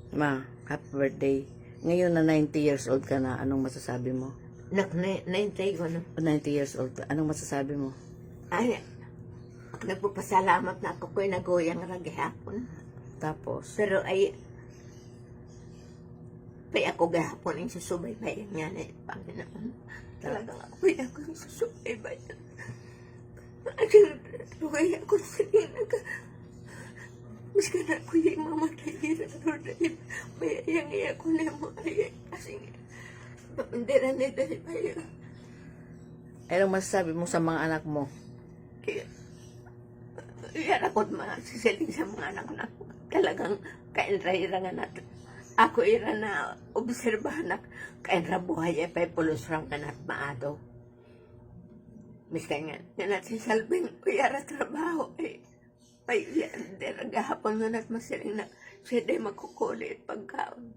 Ma, happy birthday. Ngayon na 90 years old ka na, anong masasabi mo? Naintay ko na. 90 years old ka, anong masasabi mo? Ay, nagpapasalamat na ako ko'y naguyang gihapon. Tapos, Pero ay ako gahapon yung susubaybayan nga na Panginoon. Talagang ako'y yung susubaybayan. Ay ako sa inaga. Mas ka na ako yung mamatay na dahil mayayang ko na mo ay kasi pamandira na dahil bayan. anong masasabi mo sa mga anak mo? Yan ako sisiling sa mga anak na talagang kainra-ira nga natin. Ako ira na obserbahan na kainra buhay ay pa'y pulos ram nga nat maado. Miska nga, yan natin salbing uyara trabaho ay pa'y yan, gahapon nga nat masiling na siya day magkukulit pagkaon.